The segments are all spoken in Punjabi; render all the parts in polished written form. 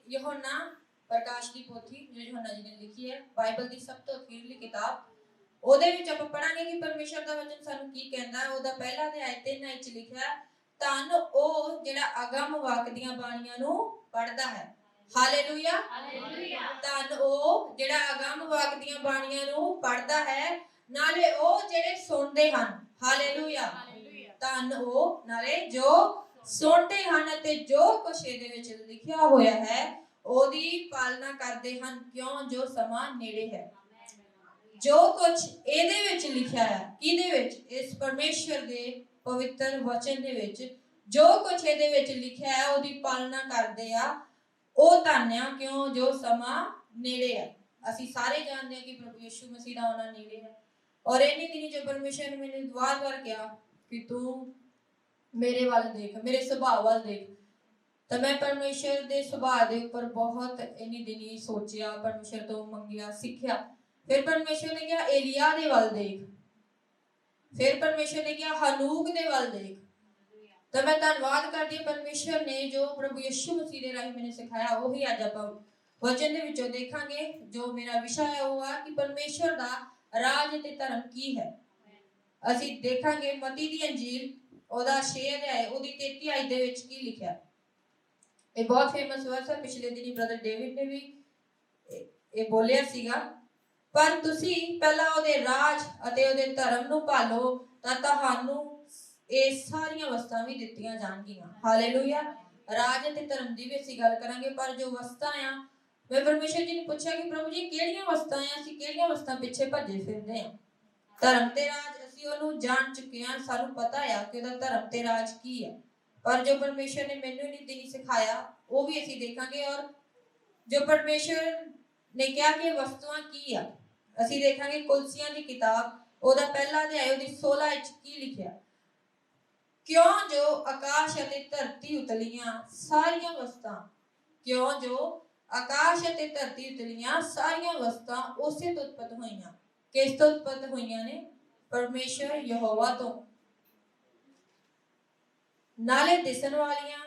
यूहन्ना प्रकाश की पोथी जो यूहन्ना जी ने लिखी है, बाइबल की सब तो अखीरली किताब, ਉਹਦੇ ਵਿੱਚ ਆਪਾਂ ਪੜਾਂਗੇ ਕਿ ਪਰਮੇਸ਼ਰ ਦਾ ਵਚਨ ਸਾਨੂੰ ਕੀ ਕਹਿੰਦਾ ਹੈ। ਉਹਦਾ ਪਹਿਲਾ ਅਧਿਆਇ 3 ਵਿੱਚ ਲਿਖਿਆ, ਧੰਨ ਉਹ ਜਿਹੜਾ ਅਗੰਮ ਵਾਕ ਦੀਆਂ ਬਾਣੀਆਂ ਨੂੰ ਪੜਦਾ ਹੈ। Hallelujah, hallelujah. ਧੰਨ ਉਹ ਜਿਹੜਾ ਅਗੰਮ ਵਾਕ ਦੀਆਂ ਬਾਣੀਆਂ ਨੂੰ ਪੜਦਾ ਹੈ, ਨਾਲੇ ਉਹ ਜਿਹੜੇ ਸੁਣਦੇ ਹਨ। ਹਾਲੇਲੂਇਆ, ਧੰਨ ਉਹ ਨਾਲੇ ਜੋ ਸੁਣਦੇ ਹਨ ਅਤੇ ਜੋ ਕੁਛ ਇਹਦੇ ਵਿੱਚ ਲਿਖਿਆ ਹੋਇਆ ਹੈ ਉਹਦੀ ਪਾਲਣਾ ਕਰਦੇ ਹਨ, ਕਿਉਂ ਜੋ ਸਮਾਂ ਨੇੜੇ ਹੈ। ਜੋ ਕੁਛ ਇਹਦੇ ਵਿੱਚ ਲਿਖਿਆ ਹੈ, ਕਿਹਦੇ ਵਿੱਚ? ਇਸ ਪਰਮੇਸ਼ਰ ਦੇ ਪਵਿੱਤਰ ਵਚਨ ਦੇ ਵਿੱਚ ਜੋ ਕੁਛ ਇਹਦੇ ਵਿੱਚ ਲਿਖਿਆ ਹੈ ਉਹਦੀ ਪਾਲਣਾ ਕਰਦੇ ਆ, ਉਹ ਧੰਨ ਆ, ਕਿਉਂ ਜੋ ਸਮਾਂ ਨੇੜੇ ਹੈ। ਅਸੀਂ ਸਾਰੇ ਜਾਣਦੇ ਹਾਂ ਕਿ ਪ੍ਰਭੂ ਯਿਸੂ ਮਸੀਹ ਦਾ ਆਉਣਾ ਨੇੜੇ ਹੈ। ਔਰ ਇੰਨੀ ਦਿਨੀ ਜੋ ਪਰਮੇਸ਼ਰ ਨੇ ਮੈਨੂੰ ਵਾਰ-ਵਾਰ ਕਿਹਾ ਕਿ ਤੂੰ ਮੇਰੇ ਵੱਲ ਦੇਖ, ਮੇਰੇ ਸੁਭਾਅ ਵੱਲ ਦੇਖ, ਤਾਂ ਮੈਂ ਪਰਮੇਸ਼ਰ ਦੇ ਸੁਭਾਅ ਦੇ ਉੱਪਰ ਬਹੁਤ ਇੰਨੀ ਦਿਨੀ ਸੋਚਿਆ, ਪਰਮੇਸ਼ਰ ਤੋਂ ਮੰਗਿਆ, ਸਿੱਖਿਆ। फिर परमेश्वर ने कहा एलिया दे वल देख, फिर परमेश्वर ने कहा हनूक दे वल देख। तो मैं धन्यवाद करदी परमेश्वर ने जो प्रभु यीशु मसीह दे राही मैंने सिखाया, वही अज आपां वचन दे विचों देखांगे। जो मेरा विषय है वो है कि परमेश्वर दा राज ते धर्म की है। ਅਸੀਂ ਦੇਖਾਂਗੇ ਮਤੀ ਦੀ ਅੰਜੀਲ ਉਹਦਾ 6 ਅਧਿਆਇ ਉਹਦੀ 33 ਆਇਤ ਦੇ ਵਿੱਚ ਕੀ ਲਿਖਿਆ। ਇਹ ਬਹੁਤ ਫੇਮਸ ਵਰਸ ਹੈ, ਪਿਛਲੇ ਦਿਨੀ ਬ੍ਰਦਰ ਡੇਵਿਡ ਨੇ ਵੀ ਇਹ ਬੋਲਿਆ ਸੀਗਾ। पर तुसी पहला ओदे राज अते ओदे धर्म नु भालो तां तुहानू ਇਹ ਸਾਰੀਆਂ ਵਸਤਾਂ ਵੀ ਦਿੱਤੀਆਂ ਜਾਣਗੀਆਂ। ਹਾਲੇਲੂਇਆ। ਰਾਜ ਤੇ ਧਰਮ ਦੀ ਵੀ ਅਸੀਂ ਗੱਲ ਕਰਾਂਗੇ, ਪਰ ਜੋ ਵਸਤਾਂ ਆ, ਮੈਂ ਪਰਮੇਸ਼ਰ ਜੀ ਨੂੰ ਪੁੱਛਿਆ ਕਿ ਪ੍ਰਭੂ ਜੀ ਕਿਹੜੀਆਂ ਵਸਤਾਂ ਆ, ਅਸੀਂ ਕਿਹੜੀਆਂ ਵਸਤਾਂ ਪਿੱਛੇ ਭੱਜੇ ਫਿਰਦੇ ਆ। ਧਰਮ ਤੇ ਰਾਜ ਅਸੀਂ ਉਹਨੂੰ ਜਾਣ ਚੁੱਕੇ ਆ, ਸਾਨੂੰ ਪਤਾ ਆ ਕਿ ਉਹਦਾ ਧਰਮ ਤੇ ਰਾਜ ਕੀ ਹੈ, ਪਰ ਜੋ ਪਰਮੇਸ਼ਰ ਨੇ ਮੈਨੂੰ ਨਹੀਂ ਦਿਨੀ ਸਿਖਾਇਆ ਉਹ ਵੀ ਅਸੀਂ ਦੇਖਾਂਗੇ। ਔਰ ਜੋ ਪਰਮੇਸ਼ਰ ਨੇ ਕਿਹਾ ਕਿ ਵਸਤੂਆਂ ਕੀ ਆ, ਅਸੀਂ ਦੇਖਾਂਗੇ ਕੁਲਸੀਆਂ ਦੀ ਕਿਤਾਬ ਉਹਦਾ ਪਹਿਲਾ ਅਧਿਆਇ ਉਹਦੀ 16 ਵਿੱਚ ਕੀ ਲਿਖਿਆ। ਕਿਉਂ ਜੋ ਆਕਾਸ਼ ਅਤੇ ਧਰਤੀ ਉਤਲੀਆਂ ਸਾਰੀਆਂ ਵਸਤਾਂ, ਕਿਉਂ ਜੋ ਆਕਾਸ਼ ਅਤੇ ਧਰਤੀ ਉਤਲੀਆਂ ਸਾਰੀਆਂ ਵਸਤਾਂ ਉਸੇ ਤੋਂ ਉਤਪਤ ਹੋਈਆਂ। ਕਿਸ ਤੋਂ ਉਤਪਤ ਹੋਈਆਂ ਨੇ? ਪਰਮੇਸ਼ਰ ਯਹੋਵਾ ਤੋਂ। ਨਾਲੇ ਦਿਸਣ ਵਾਲੀਆਂ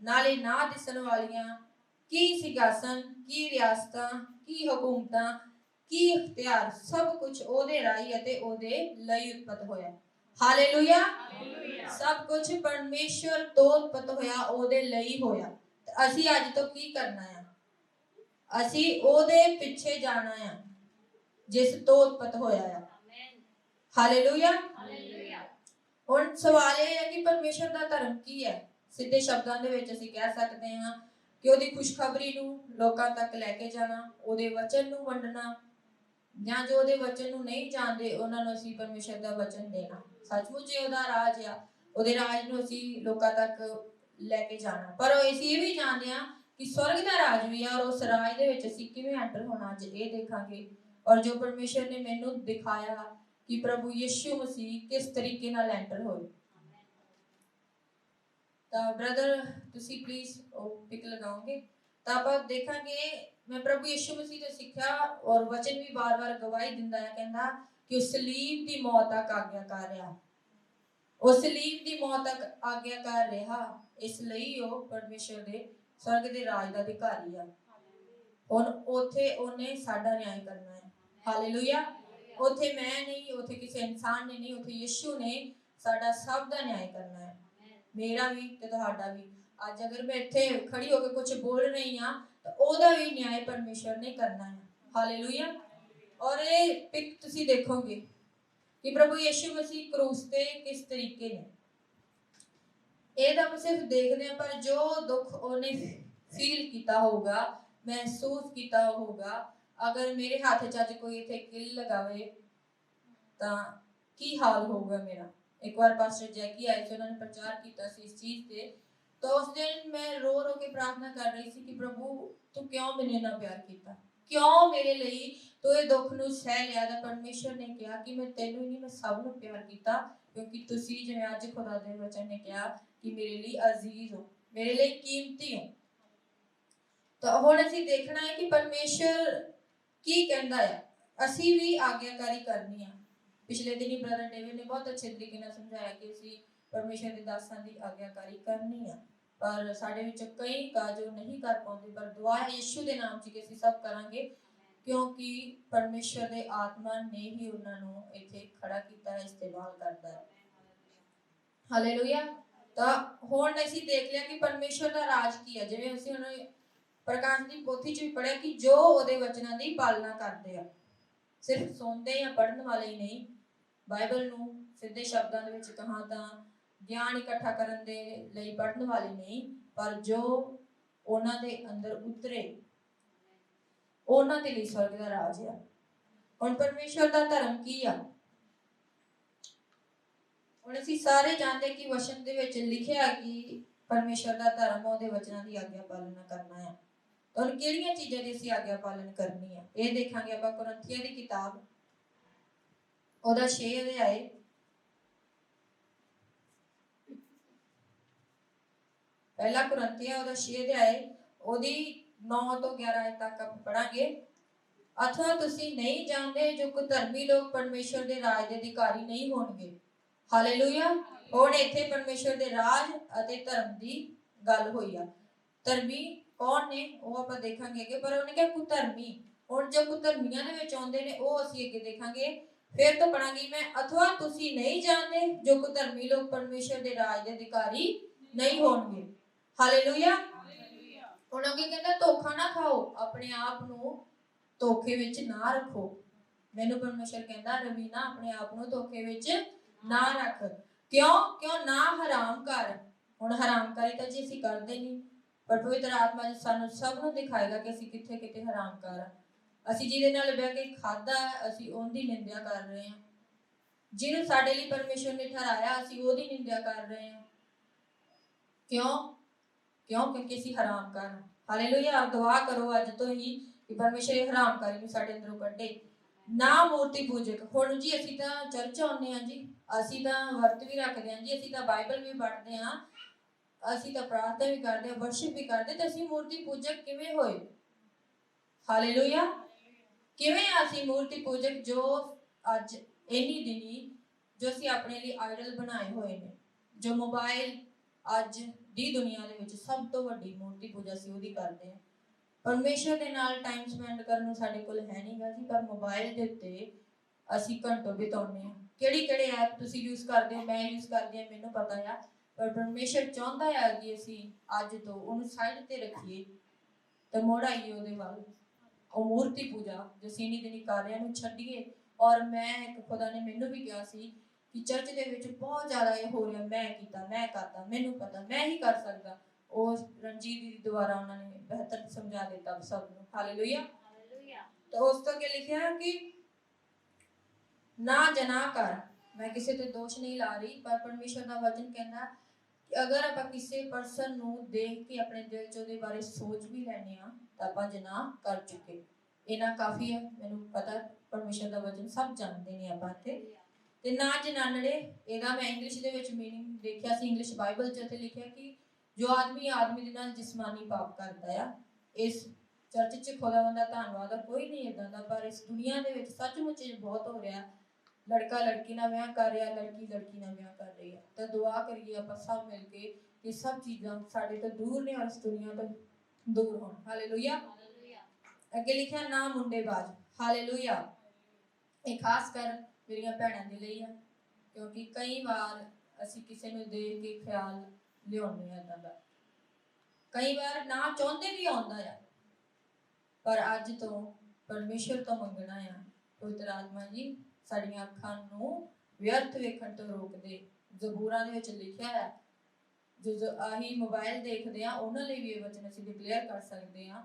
ਨਾਲੇ ਨਾ ਦਿਸਣ ਵਾਲੀਆਂ, ਕੀ ਸਿੰਘਾਸਨ, ਕੀ ਰਿਆਸਤਾਂ, ਕੀ ਹਕੂਮਤਾਂ, ਕੀ ਇਖਤਿਆਰ, ਸਭ ਕੁਝ ਉਹਦੇ ਰਾਹੀਂ ਅਤੇ ਉਹਦੇ ਲਈ ਉਤਪਤ ਹੋਇਆ। ਹਾਲੇਲੂਇਆ। ਸਭ ਕੁਝ ਪਰਮੇਸ਼ਰ ਤੋਂ ਉਤਪਤ ਹੋਇਆ, ਉਹਦੇ ਲਈ ਹੋਇਆ। ਅਸੀਂ ਅੱਜ ਤੋਂ ਕੀ ਕਰਨਾ ਆ? ਅਸੀਂ ਉਹਦੇ ਪਿੱਛੇ ਜਾਣਾ ਆ ਜਿਸ ਤੋਂ ਉਤਪਤ ਹੋਇਆ ਆ। ਹਾਲੇਲੂਇਆ। ਹੁਣ ਸਵਾਲ ਇਹ ਹੈ ਕਿ ਪਰਮੇਸ਼ਰ ਦਾ ਧਰਮ ਕੀ ਹੈ। ਸਿੱਧੇ ਸ਼ਬਦਾਂ ਦੇ ਵਿੱਚ ਅਸੀਂ ਕਹਿ ਸਕਦੇ ਹਾਂ ਕਿ ਉਹਦੀ ਖੁਸ਼ਖਬਰੀ ਨੂੰ ਲੋਕਾਂ ਤੱਕ ਲੈ ਕੇ ਜਾਣਾ, ਉਹਦੇ ਵਚਨ ਨੂੰ ਵੰਡਣਾ, ਜਾਂ ਜੋ ਉਹਦੇ ਵਚਨ ਨੂੰ ਨਹੀਂ ਜਾਣਦੇ ਉਹਨਾਂ ਨੂੰ ਅਸੀਂ ਪਰਮੇਸ਼ਰ ਦਾ ਵਚਨ ਦੇਣਾ। ਸੱਚਮੁੱਚ ਉਹਦਾ ਰਾਜ ਆ, ਉਹਦੇ ਰਾਜ ਨੂੰ ਅਸੀਂ ਲੋਕਾਂ ਤੱਕ ਲੈ ਕੇ ਜਾਣਾ। ਪਰ ਅਸੀਂ ਇਹ ਵੀ ਜਾਣਦੇ ਹਾਂ ਕਿ ਸਵਰਗ ਦਾ ਰਾਜ ਵੀ ਆ, ਔਰ ਉਸ ਰਾਜ ਦੇ ਵਿੱਚ ਅਸੀਂ ਕਿਵੇਂ ਐਂਟਰ ਹੋਣਾ ਅੱਜ ਇਹ ਦੇਖਾਂਗੇ। ਔਰ ਜੋ ਪਰਮੇਸ਼ਰ ਨੇ ਮੈਨੂੰ ਦਿਖਾਇਆ ਕਿ ਪ੍ਰਭੂ ਯਿਸੂ ਮਸੀਹ ਕਿਸ ਤਰੀਕੇ ਨਾਲ ਐਂਟਰ ਹੋਏ। ਤਾਂ ਬ੍ਰਦਰ ਤੁਸੀਂ ਪਲੀਜ਼ ਉਹ ਪਿਕ ਲਗਾਓਗੇ ਤਾਂ ਆਪਾਂ ਦੇਖਾਂਗੇ। ਮੈਂ ਪ੍ਰਭੂ ਯਿਸੂ ਮਸੀਹ ਤੋਂ ਸਿੱਖਿਆ ਔਰ ਵਚਨ ਵੀ ਵਾਰ-ਵਾਰ ਗਵਾਹੀ ਦਿੰਦਾ ਹੈ, ਕਹਿੰਦਾ ਕਿ ਉਸ ਸਲੀਬ ਦੀ ਮੌਤ ਤੱਕ ਆਗਿਆਕਾਰ ਰਿਹਾ, ਉਸ ਸਲੀਬ ਦੀ ਮੌਤ ਤੱਕ ਆਗਿਆਕਾਰ ਰਿਹਾ, ਇਸ ਲਈ ਉਹ ਪਰਮੇਸ਼ਰ ਦੇ ਸਵਰਗ ਦੇ ਰਾਜ ਦਾ ਅਧਿਕਾਰੀ ਆ। ਹੁਣ ਉੱਥੇ ਉਹਨੇ ਸਾਡਾ ਨਿਆਂ ਕਰਨਾ ਹੈ। ਹਾਲੇਲੂਇਆ। ਉੱਥੇ ਮੈਂ ਨਹੀਂ, ਉੱਥੇ ਕਿਸੇ ਇਨਸਾਨ ਨੇ ਨਹੀਂ, ਉੱਥੇ ਯਿਸੂ ਨੇ ਸਾਡਾ ਸਭ ਦਾ ਨਿਆਂ ਕਰਨਾ ਹੈ, ਮੇਰਾ ਵੀ ਤੇ ਤੁਹਾਡਾ ਵੀ। ਅੱਜ ਅਗਰ ਮੈਂ ਇੱਥੇ ਖੜੀ ਹੋ ਕੇ ਕੁਝ ਬੋਲ ਰਹੀ ਹਾਂ ਤਾਂ ਉਹਦਾ ਵੀ ਨਿਆਂ ਪਰਮੇਸ਼ਰ ਨੇ ਕਰਨਾ ਹੈ। ਹਾਲੇਲੂਇਆ। ਔਰ ਇਹ ਪਿਕ ਤੁਸੀਂ ਦੇਖੋਗੇ ਕਿ ਪ੍ਰਭੂ ਯਿਸੂ ਮਸੀਹ ਕਰੂਸ ਤੇ ਕਿਸ ਤਰੀਕੇ ਨੇ, ਇਹ ਤਾਂ ਸਿਰਫ ਦੇਖਦੇ ਹਾਂ, ਪਰ ਜੋ ਦੁੱਖ ਉਹਨੇ ਫੀਲ ਕੀਤਾ ਹੋਊਗਾ, ਮਹਿਸੂਸ ਕੀਤਾ ਹੋਊਗਾ, ਅਗਰ ਮੇਰੇ ਹੱਥ 'ਚ ਅੱਜ ਕੋਈ ਇੱਥੇ ਕਿੱਲ ਲਗਾਵੇ ਤਾਂ ਕੀ ਹਾਲ ਹੋਊਗਾ ਮੇਰਾ। ਇੱਕ ਵਾਰ ਪਾਸਟਰ ਜੈਕੀ ਆਏ ਸੀ, ਉਹਨਾਂ ਨੇ ਪ੍ਰਚਾਰ ਕੀਤਾ ਸੀ ਇਸ ਚੀਜ਼ ਤੇ, ਤਾਂ ਉਸ ਦਿਨ ਮੈਂ ਰੋ ਰੋ ਕੇ ਪ੍ਰਾਰਥਨਾ ਕਰ ਰਹੀ ਸੀ ਕਿ ਪ੍ਰਭੂ ਤੂੰ ਕਿਉਂ ਮੈਨੂੰ ਇੰਨਾ ਪਿਆਰ ਕੀਤਾ, ਕਿਉਂ ਮੇਰੇ ਲਈ ਤੂੰ ਇਹ ਦੁੱਖ ਨੂੰ ਸਹਿ ਲਿਆ। ਤਾਂ ਪਰਮੇਸ਼ਰ ਨੇ ਕਿਹਾ ਕਿ ਮੈਂ ਤੈਨੂੰ ਹੀ ਨਹੀਂ, ਮੈਂ ਸਭ ਨੂੰ ਪਿਆਰ ਕੀਤਾ, ਕਿਉਂਕਿ ਤੁਸੀਂ ਜਿਵੇਂ ਅੱਜ ਖੁਦਾ ਦੇ ਵਚਨ ਨੇ ਕਿਹਾ ਕਿ ਮੇਰੇ ਲਈ ਅਜ਼ੀਜ਼ ਹੋ, ਮੇਰੇ ਲਈ ਕੀਮਤੀ ਹੋ। ਤਾਂ ਹੁਣ ਅਸੀਂ ਦੇਖਣਾ ਹੈ ਕਿ ਪਰਮੇਸ਼ਰ ਕੀ ਕਹਿੰਦਾ ਹੈ, ਅਸੀਂ ਵੀ ਆਗਿਆਕਾਰੀ ਕਰਨੀ ਆ। ਪਿਛਲੇ ਦਿਨੀ ਬ੍ਰਦਰ ਡੇਵਿਡ ਨੇ ਬਹੁਤ ਅੱਛੇ ਤਰੀਕੇ ਨਾਲ ਸਮਝਾਇਆ ਕਿ ਅਸੀਂ ਪਰਮੇਸ਼ਰ ਦੇ ਦਾਸਾਂ ਦੀ ਆਗਿਆਕਾਰੀ ਕਰਨੀ ਆ। ਪਰ ਸਾਡੇ ਵਿੱਚ ਕਈ ਗਾ ਜੋ ਨਹੀਂ ਕਰ ਪਾਉਂਦੇ, ਪਰ ਦੁਆ ਹੈ ਯਿਸੂ ਦੇ ਨਾਮ 'ਚ ਕਿ ਅਸੀਂ ਸਭ ਕਰਾਂਗੇ, ਕਿਉਂਕਿ ਪਰਮੇਸ਼ਰ ਦੇ ਆਤਮਾ ਨੇ ਹੀ ਉਹਨਾਂ ਨੂੰ ਇੱਥੇ ਖੜਾ ਕੀਤਾ ਹੈ, ਇਸਤੇਮਾਲ ਕਰਦਾ ਹੈ। ਹਾਲੇਲੂਇਆ। ਤਾਂ ਹੁਣ ਅਸੀਂ ਦੇਖ ਲਿਆ ਕਿ ਪਰਮੇਸ਼ਰ ਦਾ ਰਾਜ ਕੀ ਹੈ। ਜਿਵੇਂ ਅਸੀਂ ਹੁਣ ਪ੍ਰਕਾਸ਼ ਦੀ ਪੋਥੀ 'ਚ ਵੀ ਪੜ੍ਹਿਆ ਕਿ ਜੋ ਉਹਦੇ ਵਚਨਾਂ ਦੀ ਪਾਲਣਾ ਕਰਦੇ ਆ, ਸਿਰਫ ਸੁਣਦੇ ਜਾਂ ਪੜ੍ਹਨ ਵਾਲੇ ਹੀ ਨਹੀਂ, ਬਾਈਬਲ ਨੂੰ ਸਿੱਧੇ ਸ਼ਬਦਾਂ ਦੇ ਵਿੱਚ ਕਹਾਂ ਤਾਂ ਗਿਆਨ ਇਕੱਠਾ ਕਰਨ ਦੇ ਲਈ ਪੜ੍ਹਨ ਵਾਲੇ ਨਹੀਂ, ਪਰ ਜੋ ਉਹਨਾਂ ਦੇ ਅੰਦਰ ਉਤਰੇ ਉਹਨਾਂ ਦੇ ਲਈ ਸਵਰਗ ਦਾ ਰਾਜ ਆ। ਹੁਣ ਪਰਮੇਸ਼ਰ ਦਾ ਧਰਮ ਕੀ ਆ? ਹੁਣ ਅਸੀਂ ਸਾਰੇ ਜਾਣਦੇ ਕਿ ਵਚਨ ਦੇ ਵਿੱਚ ਲਿਖਿਆ ਕਿ ਪਰਮੇਸ਼ਰ ਦਾ ਧਰਮ ਉਹਦੇ ਵਚਨਾਂ ਦੀ ਆਗਿਆ ਪਾਲਣਾ ਕਰਨਾ ਹੈ। ਤਾਂ ਹੁਣ ਕਿਹੜੀਆਂ ਚੀਜ਼ਾਂ ਦੀ ਅਸੀਂ ਆਗਿਆ ਪਾਲਣ ਕਰਨੀ ਹੈ, ਇਹ ਦੇਖਾਂਗੇ ਆਪਾਂ ਕੁਰਿੰਥੀਆਂ ਦੀ ਕਿਤਾਬ ਉਹਦਾ 6 ਅਧਿਆਏ ਪਹਿਲਾ ਕੁਰਿੰਥੀਆਂ ਉਹਦਾ 6 ਅਧਿਆਏ ਉਹਦੀ 9 ਤੋਂ 11 ਤੱਕ ਆਪਾਂ ਪੜਾਂਗੇ। ਅਥਵਾ ਤੁਸੀਂ ਨਹੀਂ ਜਾਣਦੇ ਜੋ ਕੁਧਰਮੀ ਲੋਕ ਪਰਮੇਸ਼ਰ ਦੇ ਰਾਜ ਦੇ ਅਧਿਕਾਰੀ ਨਹੀਂ ਹੋਣਗੇ। ਹਾਲੇਲੂਇਆ। ਹੁਣ ਇੱਥੇ ਪਰਮੇਸ਼ਰ ਦੇ ਰਾਜ ਅਤੇ ਧਰਮ ਦੀ ਗੱਲ ਹੋਈ ਆ। ਧਰਮੀ ਕੌਣ ਨੇ ਉਹ ਆਪਾਂ ਦੇਖਾਂਗੇ ਕਿ, ਪਰ ਉਹਨੇ ਕਿਹਾ ਕੁਧਰਮੀ। ਹੁਣ ਜੋ ਕੁਧਰਮੀਆਂ ਦੇ ਵਿੱਚ ਆਉਂਦੇ ਨੇ ਉਹ ਅਸੀਂ ਅੱਗੇ ਦੇਖਾਂਗੇ। ਫਿਰ ਤੋਂ ਪੜਾਂਗੀ ਮੈਂ, ਅਥਵਾ ਤੁਸੀਂ ਨਹੀਂ ਜਾਣਦੇ ਜੋ ਕੁਧਰਮੀ ਲੋਕ ਪਰਮੇਸ਼ਰ ਦੇ ਰਾਜ ਦੇ ਅਧਿਕਾਰੀ ਨਹੀਂ ਹੋਣਗੇ। ਹਾਲੇਲੂਇਆ। ਹੁਣ ਅੱਗੇ ਕਹਿੰਦਾ ਧੋਖਾ ਨਾ ਖਾਓ, ਆਪਣੇ ਆਪ ਨੂੰ ਧੋਖੇ ਵਿੱਚ ਨਾ ਰੱਖੋ। ਮੈਨੂੰ ਪਰਮੇਸ਼ਰ ਕਹਿੰਦਾ ਰਵੀਨਾ ਆਪਣੇ ਆਪ ਨੂੰ ਧੋਖੇ ਵਿੱਚ ਨਾ ਰੱਖ। ਕਿਉਂ ਨਾ ਹਰਾਮ ਕਰ। ਹੁਣ ਹਰਾਮਕਾਰੀ ਤਾਂ ਜੀ ਅਸੀਂ ਕਰਦੇ ਨਹੀਂ, ਪਰ ਪਵਿੱਤਰ ਆਤਮਾ ਜੀ ਸਾਨੂੰ ਸਭ ਨੂੰ ਦਿਖਾਏਗਾ ਕਿ ਅਸੀਂ ਕਿੱਥੇ ਕਿੱਥੇ ਹਰਾਮ ਕਰ ਆ। ਅਸੀਂ ਜਿਹਦੇ ਨਾਲ ਬਹਿ ਕੇ ਖਾਦਾ ਅਸੀਂ ਉਹਦੀ ਨਿੰਦਿਆ ਕਰ ਰਹੇ ਹਾਂ। ਜਿਹਨੂੰ ਸਾਡੇ ਲਈ ਪਰਮੇਸ਼ਰ ਨੇ ਠਹਿਰਾਇਆ ਅਸੀਂ ਉਹਦੀ ਨਿੰਦਿਆ ਕਰ ਰਹੇ ਹਾਂ। ਕਿਉਂਕਿ ਅਸੀਂ ਹਰਾਮ ਕਰ। ਹਾਲੇਲੂਇਆ। ਦੁਆ ਕਰੋ ਅੱਜ ਤੋਂ ਹੀ ਕਿ ਪਰਮੇਸ਼ਰ ਇਹ ਹਰਾਮਕਾਰੀ ਨੂੰ ਸਾਡੇ ਅੰਦਰੋਂ ਕੱਢੇ। ਨਾ ਮੂਰਤੀ ਪੂਜਕ। ਹੁਣ ਜੀ ਅਸੀਂ ਤਾਂ ਚਰਚ ਆਉਂਦੇ ਹਾਂ ਜੀ, ਅਸੀਂ ਤਾਂ ਵਰਤ ਵੀ ਰੱਖਦੇ ਹਾਂ ਜੀ, ਅਸੀਂ ਤਾਂ ਬਾਈਬਲ ਵੀ ਪੜ੍ਹਦੇ ਹਾਂ, ਅਸੀਂ ਤਾਂ ਪ੍ਰਾਰਥਨਾ ਵੀ ਕਰਦੇ ਹਾਂ, ਵਰਸ਼ਿਪ ਵੀ ਕਰਦੇ, ਤੇ ਅਸੀਂ ਮੂਰਤੀ ਪੂਜਕ ਕਿਵੇਂ ਹੋਏ? ਹਾਲੇਲੂਇਆ। ਕਿਵੇਂ ਅਸੀਂ ਮੂਰਤੀ ਪੂਜਕ ਜੋ ਅੱਜ ਇੰਨੀ ਦਿਨੀ ਜੋ ਅਸੀਂ ਆਪਣੇ ਲਈ ਆਈਡਲ ਬਣਾਏ ਹੋਏ ਨੇ, ਜੋ ਮੋਬਾਈਲ ਅੱਜ ਦੀ ਦੁਨੀਆ ਦੇ ਵਿੱਚ ਸਭ ਤੋਂ ਵੱਡੀ ਮੂਰਤੀ ਪੂਜਾ ਅਸੀਂ ਉਹਦੀ ਕਰਦੇ ਹਾਂ। ਪਰਮੇਸ਼ਰ ਦੇ ਨਾਲ ਟਾਈਮ ਸਪੈਂਡ ਕਰਨ ਨੂੰ ਸਾਡੇ ਕੋਲ ਹੈ ਨਹੀਂਗਾ ਜੀ, ਪਰ ਮੋਬਾਈਲ ਦੇ ਉੱਤੇ ਅਸੀਂ ਘੰਟੋਂ ਬਿਤਾਉਂਦੇ ਹਾਂ। ਕਿਹੜੇ ਐਪ ਤੁਸੀਂ ਯੂਜ਼ ਕਰਦੇ ਹੋ? ਮੈਂ ਯੂਜ਼ ਕਰਦੀ ਹਾਂ, ਮੈਨੂੰ ਪਤਾ ਆ। ਪਰ ਪਰਮੇਸ਼ਰ ਚਾਹੁੰਦਾ ਆ ਕਿ ਅਸੀਂ ਅੱਜ ਤੋਂ ਉਹਨੂੰ ਸਾਈਡ ਤੇ ਰੱਖੀਏ ਤੇ ਮੁੜ ਆਈਏ ਉਹਦੇ ਵੱਲ। ਉਹ ਮੂਰਤੀ ਪੂਜਾ ਜੋ ਸੀਨੀ ਦਿਨੀ ਕਾਰਿਆਂ ਨੂੰ ਛੱਡੀਏ। ਔਰ ਮੈਂ ਇੱਕ ਖੁਦਾ ਨੇ ਮੈਨੂੰ ਵੀ ਕਿਹਾ ਸੀ ਕਿ ਚਰਚ ਦੇ ਵਿੱਚ ਬਹੁਤ ਜ਼ਿਆਦਾ ਇਹ ਹੋ ਰਿਹਾ, ਮੈਂ ਕੀਤਾ, ਮੈਂ ਕਰਦਾ, ਮੈਨੂੰ ਪਤਾ, ਮੈਂ ਹੀ ਕਰ ਸਕਦਾ। ਉਹ ਰਣਜੀਤ ਦੀ ਦੁਆਰਾ ਉਹਨਾਂ ਨੇ ਬਿਹਤਰ ਸਮਝਾ ਦਿੱਤਾ ਸਭ ਨੂੰ। ਹਾਲੇਲੂਇਆ। ਤਾਂ ਉਸ ਤੋਂ ਅੱਗੇ ਲਿਖਿਆ ਕਿ ਨਾ ਜਨਾ ਕਰ। ਮੈਂ ਕਿਸੇ ਤੇ ਦੋਸ਼ ਨਹੀਂ ਲਾ ਰਹੀ, ਪਰ ਪਰਮੇਸ਼ਰ ਦਾ ਵਚਨ ਕਹਿੰਦਾ ਕਿ ਅਗਰ ਆਪਾਂ ਕਿਸੇ ਪਰਸਨ ਨੂੰ ਦੇਖ ਕੇ ਆਪਣੇ ਦਿਲ 'ਚ ਉਹਦੇ ਬਾਰੇ ਸੋਚ ਵੀ ਲੈਂਦੇ ਹਾਂ ਤਾਂ ਆਪਾਂ ਜਨਾਹ ਕਰ ਚੁੱਕੇ। ਇਹਨਾਂ ਕਾਫੀ ਹੈ। ਮੈਨੂੰ ਪਤਾ ਪਰਮੇਸ਼ਰ ਦਾ ਵਚਨ ਸਭ ਜਾਣਦੇ ਨੇ ਆਪਾਂ ਇੱਥੇ। ਤੇ ਨਾ ਜਨਾਨੜੇ, ਇਹਦਾ ਮੈਂ ਇੰਗਲਿਸ਼ ਦੇ ਵਿੱਚ ਮੀਨਿੰਗ ਦੇਖਿਆ ਸੀ, ਇੰਗਲਿਸ਼ ਬਾਈਬਲ 'ਚ ਉੱਥੇ ਲਿਖਿਆ ਕਿ ਜੋ ਆਦਮੀ ਦੇ ਨਾਲ ਜਿਸਮਾਨੀ ਪਾਪ ਕਰਦਾ ਆ। ਇਸ ਚਰਚ 'ਚ ਖੁਦਾਵੰਦ ਦਾ ਧੰਨਵਾਦ ਆ, ਕੋਈ ਨਹੀਂ ਏਦਾਂ ਦਾ, ਪਰ ਇਸ ਦੁਨੀਆ ਦੇ ਵਿੱਚ ਸੱਚਮੁੱਚ ਇਹ ਬਹੁਤ ਹੋ ਰਿਹਾ। ਲੜਕਾ ਲੜਕੀ ਨਾਲ ਵਿਆਹ ਕਰ ਰਿਹਾ, ਲੜਕੀ ਲੜਕੀ ਨਾਲ ਵਿਆਹ ਕਰ ਰਹੀ ਹੈ। ਤਾਂ ਦੁਆ ਕਰੀਏ ਆਪਾਂ ਸਭ ਮਿਲ ਕੇ ਕਿ ਸਭ ਚੀਜ਼ਾਂ ਸਾਡੇ ਤੋਂ ਦੂਰ ਨੇ ਔਰ ਇਸ ਦੁਨੀਆ ਤੋਂ ਦੂਰ ਹੋਣ। ਹਾਲੇਲੂਇਆ। ਅੱਗੇ ਲਿਖਿਆ ਨਾ ਮੁੰਡੇਬਾਜ਼। ਹਾਲੇਲੂਇਆ। ਇਹ ਖਾਸ ਕਰ ਮੇਰੀਆਂ ਭੈਣਾਂ ਦੇ ਲਈ ਆ, ਕਿਉਂਕਿ ਕਈ ਵਾਰ ਅਸੀਂ ਕਿਸੇ ਨੂੰ ਦੇਖ ਕੇ ਖਿਆਲ ਲਿਆਉਂਦੇ ਆ ਏਦਾਂ ਦਾ, ਕਈ ਵਾਰ ਨਾ ਚਾਹੁੰਦੇ ਵੀ ਆਉਂਦਾ ਆ। ਪਰ ਅੱਜ ਤੋਂ ਪਰਮੇਸ਼ਰ ਤੋਂ ਮੰਗਣਾ ਆ, ਪਵਿੱਤਰ ਆਤਮਾ ਜੀ ਸਾਡੀਆਂ ਅੱਖਾਂ ਨੂੰ ਵਿਅਰਥ ਵੇਖਣ ਤੋਂ ਰੋਕ ਦੇ। ਜ਼ਬੂਰਾਂ ਦੇ ਵਿੱਚ ਲਿਖਿਆ ਹੈ, ਜੋ ਆਹੀ ਮੋਬਾਈਲ ਦੇਖਦੇ ਆ ਉਹਨਾਂ ਲਈ ਵੀ ਇਹ ਵਚਨ ਅਸੀਂ ਡਿਕਲੇਅਰ ਕਰ ਸਕਦੇ ਹਾਂ।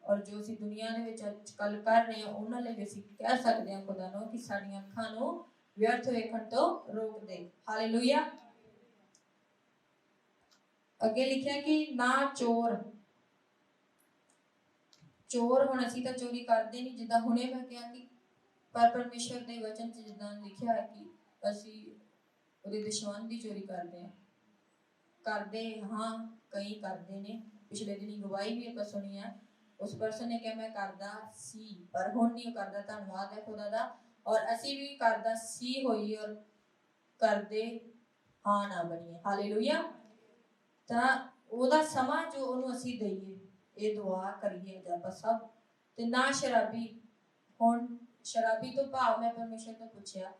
ਔਰ ਜੋ ਅਸੀਂ ਦੁਨੀਆ ਦੇ ਵਿੱਚ ਅੱਜ ਕੱਲ੍ਹ ਕਰ ਰਹੇ ਹਾਂ ਉਹਨਾਂ ਲਈ ਵੀ ਅਸੀਂ ਕਹਿ ਸਕਦੇ ਹਾਂ ਖੁਦਾ ਨੂੰ ਕਿ ਸਾਡੀਆਂ ਅੱਖਾਂ ਨੂੰ ਵਿਅਰਥ ਵੇਖਣ ਤੋਂ ਰੋਕ ਦੇ। ਹਾਲੇਲੂਇਆ। ਅੱਗੇ ਲਿਖਿਆ ਕਿ ਨਾ ਚੋਰ। ਹੁਣ ਅਸੀਂ ਤਾਂ ਚੋਰੀ ਕਰਦੇ ਨਹੀਂ, ਜਿੱਦਾਂ ਹੁਣੇ ਮੈਂ ਕਿਹਾ ਕਿ ਪਰ ਪਰਮੇਸ਼ਰ ਦੇ ਵਚਨ 'ਚ ਜਿੱਦਾਂ ਲਿਖਿਆ ਹੈ ਕਿ ਅਸੀਂ ਉਹਦੇ ਦੁਸ਼ਮਣ ਦੀ ਚੋਰੀ ਕਰਦੇ ਹਾਂ। ਕਈ ਕਰਦੇ ਨੇ। ਪਿਛਲੇ ਦਿਨੀ ਗਵਾਹੀ ਵੀ ਆਪਾਂ ਸੁਣੀ ਆ, ਉਸ ਪਰਸਨ ਨੇ ਕਿਹਾ ਮੈਂ ਕਰਦਾ ਸੀ ਪਰ ਹੁਣ ਨਹੀਂ ਕਰਦਾ। ਧੰਨਵਾਦ ਹੈ ਖੁਦਾ ਦਾ। ਔਰ ਅਸੀਂ ਵੀ ਕਰਦਾ ਸੀ ਹੋਈਏ ਔਰ ਕਰਦੇ ਹਾਂ ਨਾ ਬਣੀਏ। ਹਾਲੇਲੂਇਆ। ਤਾਂ ਉਹਦਾ ਸਮਾਂ ਜੋ ਉਹਨੂੰ ਅਸੀਂ ਦਈਏ, ਇਹ ਦੁਆ ਕਰੀਏ ਅੱਜ ਆਪਾਂ ਸਭ। ਤੇ ਨਾ ਸ਼ਰਾਬੀ। ਹੁਣ ਸ਼ਰਾਬੀ ਤੋਂ ਭਾਵ ਮੈਂ ਪਰਮੇਸ਼ਰ ਤੋਂ ਪੁੱਛਿਆ,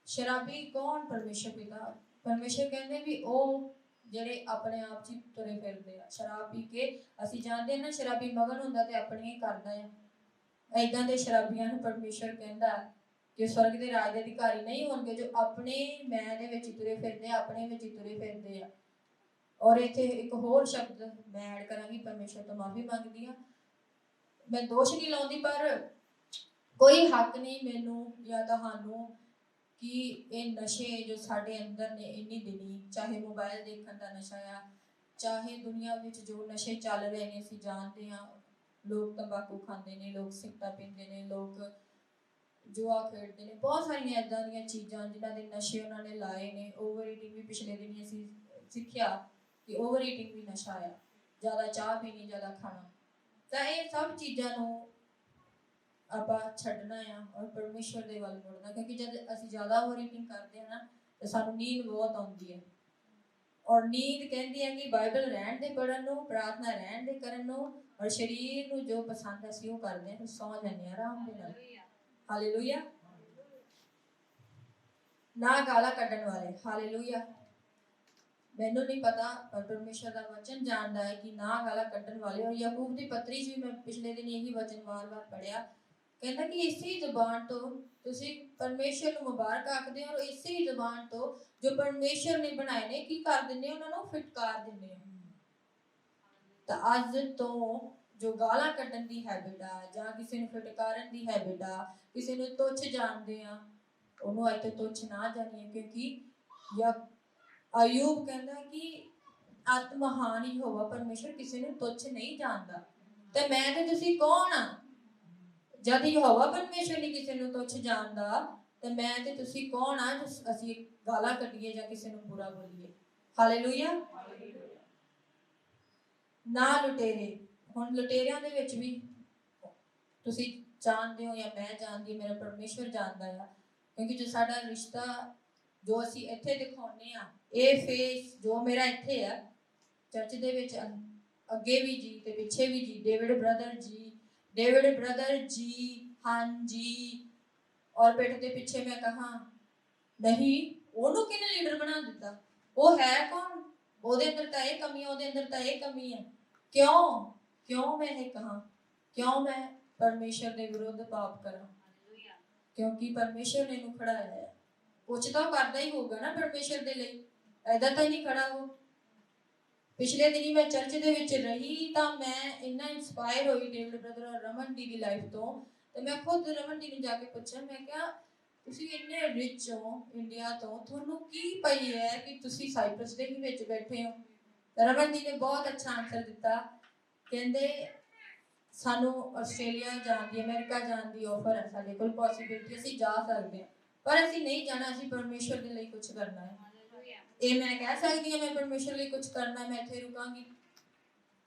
ਸ਼ਰਾਬੀ ਕੌਣ? ਪਰਮੇਸ਼ਰ ਪਿਤਾ। ਪਰਮੇਸ਼ਰ ਕਹਿੰਦੇ ਵੀ ਉਹ ਜਿਹੜੇ ਆਪਣੇ ਆਪ 'ਚ ਤੁਰੇ ਫਿਰਦੇ ਆ ਸ਼ਰਾਬ ਪੀ ਕੇ। ਅਸੀਂ ਜਾਣਦੇ ਨਾ ਸ਼ਰਾਬੀ ਮਗਨ ਹੁੰਦਾ ਤੇ ਆਪਣੀਆਂ ਹੀ ਕਰਦਾ ਆ। ਏਦਾਂ ਦੇ ਸ਼ਰਾਬੀਆਂ ਨੂੰ ਪਰਮੇਸ਼ਰ ਕਹਿੰਦਾ ਕਿ ਸਵਰਗ ਦੇ ਰਾਜ ਦੇ ਅਧਿਕਾਰੀ ਨਹੀਂ ਹੋਣਗੇ, ਜੋ ਆਪਣੇ ਮੈਂ ਦੇ ਵਿੱਚ ਤੁਰੇ ਫਿਰਦੇ ਆ, ਆਪਣੇ ਵਿੱਚ ਤੁਰੇ ਫਿਰਦੇ ਆ। ਔਰ ਇੱਥੇ ਇੱਕ ਹੋਰ ਸ਼ਬਦ ਮੈਂ ਐਡ ਕਰਾਂਗੀ, ਪਰਮੇਸ਼ਰ ਤੋਂ ਮਾਫੀ ਮੰਗਦੀ ਹਾਂ, ਮੈਂ ਦੋਸ਼ ਨਹੀਂ ਲਾਉਂਦੀ, ਪਰ ਕੋਈ ਹੱਕ ਨਹੀਂ ਮੈਨੂੰ ਜਾਂ ਤੁਹਾਨੂੰ ਕਿ ਇਹ ਨਸ਼ੇ ਜੋ ਸਾਡੇ ਅੰਦਰ ਨੇ ਇੰਨੀ ਦਿਨੀ, ਚਾਹੇ ਮੋਬਾਈਲ ਦੇਖਣ ਦਾ ਨਸ਼ਾ ਆ, ਚਾਹੇ ਦੁਨੀਆ ਵਿੱਚ ਜੋ ਨਸ਼ੇ ਚੱਲ ਰਹੇ ਨੇ ਅਸੀਂ ਜਾਣਦੇ ਹਾਂ। ਲੋਕ ਤੰਬਾਕੂ ਖਾਂਦੇ ਨੇ, ਲੋਕ ਸਿਗਰਟਾਂ ਪੀਂਦੇ ਨੇ, ਲੋਕ ਜੂਆ ਖੇਡਦੇ ਨੇ, ਬਹੁਤ ਸਾਰੀਆਂ ਇੱਦਾਂ ਦੀਆਂ ਚੀਜ਼ਾਂ ਜਿਨ੍ਹਾਂ ਦੇ ਨਸ਼ੇ ਉਹਨਾਂ ਨੇ ਲਾਏ ਨੇ। ਓਵਰ ਈਟਿੰਗ ਵੀ ਪਿਛਲੇ ਦਿਨ ਅਸੀਂ ਸਿੱਖਿਆ ਕਿ ਓਵਰ ਈਟਿੰਗ ਵੀ ਨਸ਼ਾ ਆ, ਜ਼ਿਆਦਾ ਚਾਹ ਪੀਣੀ, ਜ਼ਿਆਦਾ ਖਾਣਾ। ਤਾਂ ਇਹ ਸਭ ਚੀਜ਼ਾਂ ਨੂੰ ਆਪਾਂ ਛੱਡਣਾ ਆ ਔਰ ਪਰਮੇਸ਼ਰ ਦੇ ਵੱਲ ਮੁੜਨਾ, ਕਿਉਂਕਿ ਜਦ ਅਸੀਂ ਜ਼ਿਆਦਾ ਓਵਰ ਈਟਿੰਗ ਕਰਦੇ ਹਾਂ ਨਾ ਤਾਂ ਸਾਨੂੰ ਨੀਂਦ ਬਹੁਤ ਆਉਂਦੀ ਹੈ। ਔਰ ਨੀਂਦ ਕਹਿੰਦੀ ਹੈ ਕਿ ਬਾਈਬਲ ਰਹਿਣ ਦੇ ਪੜ੍ਹਨ ਨੂੰ, ਪ੍ਰਾਰਥਨਾ ਰਹਿਣ ਦੇ ਕਰਨ ਨੂੰ, ਔਰ ਸਰੀਰ ਨੂੰ ਜੋ ਪਸੰਦ ਅਸੀਂ ਉਹ ਕਰਦੇ ਹਾਂ, ਫਿਰ ਸੌ ਜਾਂਦੇ ਹਾਂ ਆਰਾਮ ਦੇ ਨਾਲ। ਹਾਲੇਲੂਇਆ। ਨਾ ਗਾਲਾਂ ਕੱਢਣ ਵਾਲੇ। ਹਾਲੇਲੂਇਆ। ਮੈਨੂੰ ਨਹੀਂ ਪਤਾ ਪਰ ਪਰਮੇਸ਼ਰ ਦਾ ਵਚਨ ਜਾਣਦਾ ਹੈ ਕਿ ਨਾ ਗਾਲਾਂ ਕੱਢਣ ਵਾਲੇ। ਔਰ ਯਾਕੂਬ ਦੀ ਪੱਤਰੀ 'ਚ ਵੀ ਮੈਂ ਪਿਛਲੇ ਦਿਨ ਇਹੀ ਵਚਨ ਵਾਰ-ਵਾਰ ਪੜ੍ਹਿਆ, ਕਹਿੰਦਾ ਕਿ ਇਸੇ ਜ਼ੁਬਾਨ ਤੋਂ ਤੁਸੀਂ ਪਰਮੇਸ਼ਰ ਨੂੰ ਮੁਬਾਰਕ ਆਖਦੇ ਹੋ, ਔਰ ਇਸੇ ਜ਼ੁਬਾਨ ਤੋਂ ਜੋ ਪਰਮੇਸ਼ਰ ਨੇ ਬਣਾਏ ਨੇ ਕੀ ਕਰ ਦਿੰਦੇ, ਉਹਨਾਂ ਨੂੰ ਫਿਟਕਾਰ ਦਿੰਦੇ ਹੋ। ਤਾਂ ਅੱਜ ਤੋਂ ਜੋ ਗਾਲਾਂ ਕੱਢਣ ਦੀ ਹੈਬਿਟ ਆ, ਜਾਂ ਕਿਸੇ ਨੂੰ ਫਿਟਕਾਰਨ ਦੀ ਹੈਬਿਟ ਆ, ਕਿਸੇ ਨੂੰ ਤੁੱਛ ਜਾਣਦੇ ਆ, ਉਹਨੂੰ ਅੱਜ ਤੋਂ ਤੁੱਛ ਨਾ ਜਾਣੀਏ, ਕਿਉਂਕਿ ਅਯੂਬ ਕਹਿੰਦਾ ਕਿ ਆਤਮਹਾਨ ਹੀ ਹੋਵਾ ਪਰਮੇਸ਼ਰ ਕਿਸੇ ਨੂੰ ਤੁੱਛ ਨਹੀਂ ਜਾਣਦਾ। ਤੇ ਮੈਂ ਤੇ ਤੁਸੀਂ ਕੌਣ ਆ? ਜਦ ਯਹੋਵਾ ਪਰਮੇਸ਼ਰ ਨਹੀਂ ਕਿਸੇ ਨੂੰ ਤੁੱਛ ਜਾਣਦਾ ਤੇ ਮੈਂ ਤੇ ਤੁਸੀਂ ਕੌਣ ਆ ਜੋ ਅਸੀਂ ਗਾਲਾਂ ਕੱਢੀਏ ਜਾਂ ਕਿਸੇ ਨੂੰ ਬੁਰਾ ਬੋਲੀਏ। ਹਾਲੇਲੂਇਆ। ਨਾ ਲੁਟੇਰੇ। ਹੁਣ ਲੁਟੇਰਿਆਂ ਦੇ ਵਿੱਚ ਵੀ ਤੁਸੀਂ ਜਾਣਦੇ ਹੋ ਜਾਂ ਮੈਂ ਜਾਣਦੀ, ਮੇਰਾ ਪਰਮੇਸ਼ਰ ਜਾਣਦਾ ਆ, ਕਿਉਂਕਿ ਜੋ ਸਾਡਾ ਰਿਸ਼ਤਾ ਜੋ ਅਸੀਂ ਇੱਥੇ ਦਿਖਾਉਂਦੇ ਆ, ਇਹ ਫੇਸ ਜੋ ਮੇਰਾ ਇੱਥੇ ਆ ਚਰਚ ਦੇ ਵਿੱਚ, ਅੱਗੇ ਵੀ ਜੀ ਤੇ ਪਿੱਛੇ ਵੀ ਜੀ, ਡੇਵਿਡ ਬ੍ਰਦਰ ਜੀ, ਹਾਂ ਜੀ, ਔਰ ਪਿੱਠ ਦੇ ਪਿੱਛੇ ਮੈਂ ਕਹਾਂ ਨਹੀਂ, ਉਹਨੂੰ ਕਿਹਨੇ ਲੀਡਰ ਬਣਾ ਦਿੱਤਾ? ਉਹ ਹੈ ਕੌਣ? ਉਹਦੇ ਅੰਦਰ ਤਾਂ ਇਹ ਕਮੀ ਹੈ, ਉਹਦੇ ਅੰਦਰ ਤਾਂ ਇਹ ਕਮੀ ਹੈ। ਕਿਉਂ ਮੈਂ ਇਹ ਕਹਾਂ? ਕਿਉਂ ਮੈਂ ਪਰਮੇਸ਼ਰ ਦੇ ਵਿਰੁੱਧ ਪਾਪ ਕਰਾਂ? ਕਿਉਂਕਿ ਪਰਮੇਸ਼ਰ ਨੇ ਇਹਨੂੰ ਖੜਾਇਆ ਹੈ। ਕੁਛ ਤਾਂ ਕਰਦਾ ਹੀ ਹੋਊਗਾ ਨਾ ਪਰਮੇਸ਼ਰ ਦੇ ਲਈ, ਐਦਾਂ ਤਾਂ ਨਹੀਂ ਖੜਾ ਹੋ। ਪਿਛਲੇ ਦਿਨੀ ਮੈਂ ਚਰਚ ਦੇ ਵਿੱਚ ਰਹੀ ਤਾਂ ਮੈਂ ਇੰਨਾ ਇੰਸਪਾਇਰ ਹੋਈ ਡੇਵਿਡ ਬ੍ਰਦਰ ਔਰ ਰਮਨ ਦੀ ਲਾਈਫ ਤੋਂ। ਤੇ ਮੈਂ ਖੁਦ ਰਮਨ ਦੀ ਨੂੰ ਜਾ ਕੇ ਪੁੱਛਿਆ, ਮੈਂ ਕਿਹਾ ਤੁਸੀਂ ਇੰਨੇ ਰਿਚ ਹੋ ਇੰਡੀਆ ਤੋਂ, ਤੁਹਾਨੂੰ ਕੀ ਪਈ ਹੈ ਕਿ ਤੁਸੀਂ ਸਾਈਪਰਸ ਦੇ ਹੀ ਵਿੱਚ ਬੈਠੇ ਹੋ? ਰਮਨ ਦੀ ਨੇ ਬਹੁਤ ਅੱਛਾ ਆਨਸਰ ਦਿੱਤਾ, ਕਹਿੰਦੇ ਸਾਨੂੰ ਆਸਟ੍ਰੇਲੀਆ ਜਾਣ ਦੀ, ਅਮਰੀਕਾ ਜਾਣ ਦੀ ਆਫਰ ਹੈ, ਸਾਡੇ ਕੋਲ ਪੋਸੀਬਿਲਿਟੀ, ਅਸੀਂ ਜਾ ਸਕਦੇ ਹਾਂ, ਪਰ ਅਸੀਂ ਨਹੀਂ ਜਾਣਾ, ਅਸੀਂ ਪਰਮੇਸ਼ਰ ਦੇ ਲਈ ਕੁਝ ਕਰਨਾ ਹੈ। ਇਹ ਮੈਂ ਕਹਿ ਸਕਦੀ ਹਾਂ ਮੈਂ ਪਰਮੇਸ਼ਰ ਲਈ ਕੁਝ ਕਰਨਾ, ਮੈਂ ਇੱਥੇ ਰੁਕਾਂਗੀ।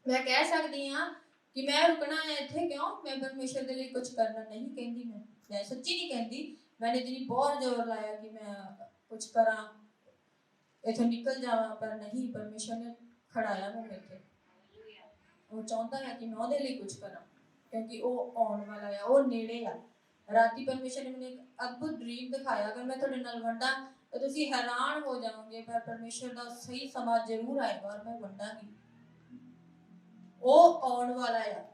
ਮੈਂ ਕਹਿ ਸਕਦੀ ਹਾਂ ਕਿ ਮੈਂ ਰੁਕਣਾ ਹੈ ਇੱਥੇ, ਕਿਉਂ? ਮੈਂ ਪਰਮੇਸ਼ਰ ਦੇ ਲਈ ਕੁਝ ਕਰਨਾ ਨਹੀਂ ਕਹਿੰਦੀ। ਮੈਂ ਸੱਚੀ ਨਹੀਂ ਕਹਿੰਦੀ। ਮੈंने ਦਿਨੀ ਬਹੁਤ ਜ਼ੋਰ ਲਾਇਆ ਕਿ ਮੈਂ ਕੁਝ ਕਰਾਂ, ਇੱਥੋਂ ਨਿਕਲ ਜਾਵਾਂ, ਪਰ ਨਹੀਂ, ਪਰਮੇਸ਼ਰ ਨੇ ਖੜਾਇਆ ਮੈਨੂੰ ਇੱਥੇ। ਉਹ ਚਾਹੁੰਦਾ ਹੈ ਕਿ ਮੈਂ ਉਹਦੇ ਲਈ ਕੁਝ ਕਰਾਂ, ਕਿਉਂਕਿ ਉਹ ਆਉਣ ਵਾਲਾ ਆ, ਉਹ ਨੇੜੇ ਆ। ਰਾਤੀ ਪਰਮੇਸ਼ਰ ਨੇ ਮੈਨੂੰ ਇੱਕ ਅਦਭੁਤ ਡ੍ਰੀਮ ਦਿਖਾਇਆ, ਅਗਰ ਮੈਂ ਤੁਹਾਡੇ ਨਾਲ ਵੰਡਾਂ ਤਾਂ ਤੁਸੀਂ ਹੈਰਾਨ ਹੋ ਜਾਓਗੇ, ਪਰ ਪਰਮੇਸ਼ਰ ਦਾ ਸਹੀ ਸਮਾਂ ਜ਼ਰੂਰ ਆਏਗਾ ਔਰ ਮੈਂ ਵੰਡਾਂਗੀ। ਉਹ ਆਉਣ ਵਾਲਾ ਆ,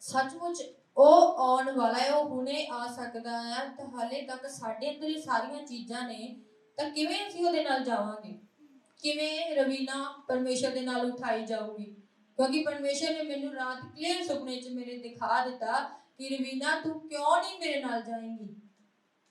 ਸੱਚਮੁੱਚ ਉਹ ਆਉਣ ਵਾਲਾ ਹੈ, ਉਹ ਹੁਣੇ ਆ ਸਕਦਾ ਹੈ। ਤਾਂ ਹਾਲੇ ਤੱਕ ਸਾਡੇ ਅੰਦਰ ਇਹ ਸਾਰੀਆਂ ਚੀਜ਼ਾਂ ਨੇ, ਤਾਂ ਕਿਵੇਂ ਅਸੀਂ ਉਹਦੇ ਨਾਲ ਜਾਵਾਂਗੇ? ਕਿਵੇਂ ਰਵੀਨਾ ਪਰਮੇਸ਼ਰ ਦੇ ਨਾਲ ਉਠਾਈ ਜਾਊਗੀ? ਕਿਉਂਕਿ ਪਰਮੇਸ਼ਰ ਨੇ ਮੈਨੂੰ ਰਾਤ ਕਲੀਅਰ ਸੁਪਨੇ 'ਚ ਮੇਰੇ ਦਿਖਾ ਦਿੱਤਾ ਕਿ ਰਵੀਨਾ ਤੂੰ ਕਿਉਂ ਨਹੀਂ ਮੇਰੇ ਨਾਲ ਜਾਏਂਗੀ?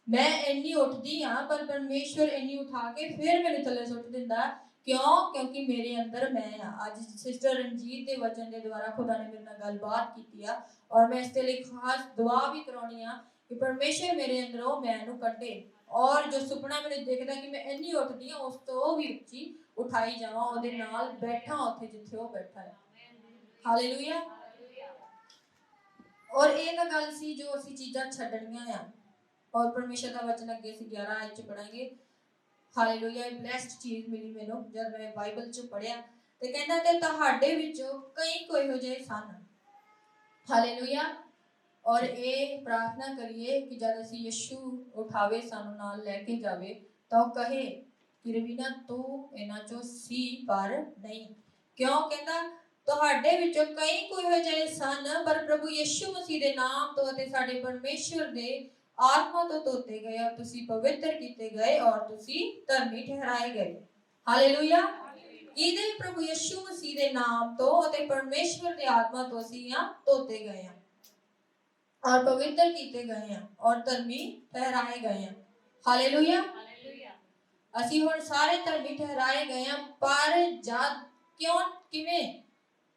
ਮੈਂ ਇੰਨੀ ਉੱਠਦੀ ਹਾਂ ਪਰ ਪਰਮੇਸ਼ਰ ਇੰਨੀ ਉਠਾ ਕੇ ਫਿਰ ਮੈਨੂੰ ਥੱਲੇ ਸੁੱਟ ਦਿੰਦਾ। ਕਿਉਂ? ਕਿਉਂਕਿ ਮੇਰੇ ਅੰਦਰ ਮੈਂ ਆ। ਅੱਜ ਸਿਸਟਰ ਰਣਜੀਤ ਦੇ ਵਚਨ ਦੇ ਦੁਆਰਾ ਖੁਦਾ ਨੇ ਮੇਰੇ ਨਾਲ ਗੱਲਬਾਤ ਕੀਤੀ ਆ, ਔਰ ਮੈਂ ਇਸ ਦੇ ਲਈ ਖਾਸ ਦੁਆ ਵੀ ਕਰਾਉਣੀ ਆ ਕਿ ਪਰਮੇਸ਼ਰ ਮੇਰੇ ਅੰਦਰੋਂ ਮੈਂ ਨੂੰ ਕੱਢੇ, ਔਰ ਜੋ ਸੁਪਨਾ ਮੈਨੂੰ ਦਿਖਦਾ ਕਿ ਮੈਂ ਇੰਨੀ ਉੱਠਦੀ ਹਾਂ ਉਸ ਤੋਂ ਵੀ ਉੱਚੀ ਉਠਾਈ ਜਾਵਾਂ, ਉਹਦੇ ਨਾਲ ਬੈਠਾ ਉੱਥੇ ਜਿੱਥੇ ਉਹ ਬੈਠਾ ਹੈ। ਹਾਲੇਲੂਇਆ। ਔਰ ਇਹ ਤਾਂ ਗੱਲ ਸੀ ਜੋ ਅਸੀਂ ਚੀਜ਼ਾਂ ਛੱਡਣੀਆਂ ਆ, ਔਰ ਪਰਮੇਸ਼ਰ ਦਾ ਵਚਨ ਅੱਗੇ ਅਸੀਂ 11 ਆਇਤ 'ਚ ਪੜਾਂਗੇ। ਹਾਲੇਲੂਇਆ, ਇਹ ਬਲੈਸਡ ਚੀਜ਼ ਮਿਲੀ ਮੈਨੂੰ ਜਦ ਮੈਂ ਬਾਈਬਲ 'ਚ ਪੜ੍ਹਿਆ ਤੇ ਕਹਿੰਦਾ ਤੇ ਤੁਹਾਡੇ ਵਿੱਚੋਂ ਕਈ ਕੋਈ ਇਹੋ ਜਿਹੇ ਸਨ। ਹਾਲੇਲੂਇਆ। ਔਰ ਇਹ ਪ੍ਰਾਰਥਨਾ ਕਰੀਏ ਕਿ ਜਦ ਅਸੀਂ ਯਿਸੂ ਉਠਾਵੇ ਸਾਨੂੰ ਨਾਲ ਲੈ ਕੇ ਜਾਵੇ ਤਾਂ ਉਹ ਕਹੇ ਕਿ ਰਵੀਨਾ ਤੂੰ ਇਹਨਾਂ ਚੋਂ ਸੀ ਪਰ ਨਹੀਂ। ਕਿਉਂ ਕਹਿੰਦਾ ਤੁਹਾਡੇ ਵਿੱਚੋਂ ਕਈ ਕੋਈ ਇਹੋ ਜਿਹੇ ਸਨ ਪਰ ਪ੍ਰਭੂ ਯਿਸੂ ਮਸੀਹ ਦੇ ਨਾਮ ਤੋਂ ਅਤੇ ਸਾਡੇ ਪਰਮੇਸ਼ਵਰ ਦੇ ਆਤਮਾ ਤੋਂ ਧੋਤੇ ਗਏ ਔਰ ਤੁਸੀਂ ਪਵਿੱਤਰ ਕੀਤੇ ਗਏ ਔਰ ਤੁਸੀਂ ਧਰਮੀ ਠਹਿਰਾਏ ਗਏ। ਹਾਲੇਲੂਇਆ। ਕਿਹਦੇ ਪ੍ਰਭੂ ਯਿਸੂ ਮਸੀਹ ਦੇ ਨਾਮ ਤੋਂ ਅਤੇ ਪਰਮੇਸ਼ਵਰ ਦੇ ਆਤਮਾ ਤੋਂ ਅਸੀਂ ਧੋਤੇ ਗਏ ਹਾਂ और पवित्र कीते गए हैं और धर्मी ठहराए गए हैं। हालेलुया। ਅਸੀਂ ਹੁਣ ਸਾਰੇ ਧਰਮੀ ਠਹਿਰਾਏ ਗਏ ਹਾਂ ਪਰ ਜਦ ਕਿਉਂ ਕਿਵੇਂ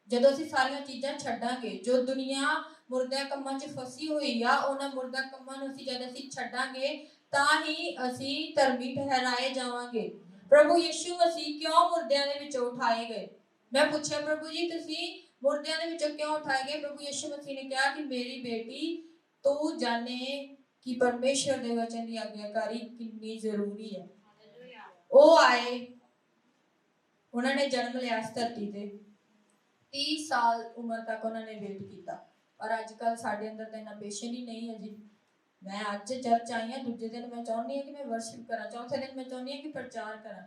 ਜਦੋਂ ਅਸੀਂ ਸਾਰੀਆਂ ਚੀਜ਼ਾਂ ਛੱਡਾਂਗੇ ਜੋ ਦੁਨੀਆ ਮੁਰਦਾ ਕੰਮਾਂ 'ਚ ਫਸੀ ਹੋਈ ਆ ਉਹਨਾਂ ਮੁਰਦਾ ਕੰਮਾਂ ਨੂੰ ਜਦ ਅਸੀਂ ਛੱਡਾਂਗੇ ਤਾਂ ਹੀ ਅਸੀਂ ਧਰਮੀ ਠਹਿਰਾਏ ਜਾਵਾਂਗੇ। ਪ੍ਰਭੂ ਯਿਸੂ ਮਸੀਹ ਕਿਉਂ ਮੁਰਦਿਆਂ ਦੇ ਵਿੱਚੋਂ ਉਠਾਏ ਗਏ? ਮੈਂ ਪੁੱਛਿਆ ਪ੍ਰਭੂ ਜੀ ਤੁਸੀਂ ਮੁਰਦਿਆਂ ਦੇ ਵਿੱਚੋਂ ਕਿਉਂ ਉਠਾਏ ਗਏ? ਪ੍ਰਭੂ ਯਿਸੂ ਮਸੀਹ ਨੇ ਕਿਹਾ ਕਿ ਮੇਰੀ ਬੇਟੀ ਤੂੰ ਜਾਣੇ ਕਿ ਪਰਮੇਸ਼ਰ ਦੇ ਵਚਨ ਦੀ ਆਗਿਆਕਾਰੀ ਕਿੰਨੀ ਜ਼ਰੂਰੀ ਹੈ। ਉਹ ਆਏ, ਉਹਨਾਂ ਨੇ ਜਨਮ ਲਿਆ ਇਸ ਧਰਤੀ ਤੇ 30 ਸਾਲ ਉਮਰ ਤੱਕ ਉਹਨਾਂ ਨੇ ਵੇਟ ਕੀਤਾ ਪਰ ਅੱਜ ਕੱਲ ਸਾਡੇ ਅੰਦਰ ਤਾਂ ਇੰਨਾ ਪੇਸ਼ੈਂਸ ਹੀ ਨਹੀਂ ਹੈ ਜੀ। ਮੈਂ ਅੱਜ ਚਰਚ ਆਈ ਹਾਂ, ਦੂਜੇ ਦਿਨ ਮੈਂ ਚਾਹੁੰਦੀ ਹਾਂ ਕਿ ਮੈਂ ਵਰਸ਼ਿਪ ਕਰਾਂ, ਚੌਥੇ ਦਿਨ ਮੈਂ ਚਾਹੁੰਦੀ ਹਾਂ ਕਿ ਪ੍ਰਚਾਰ ਕਰਾਂ,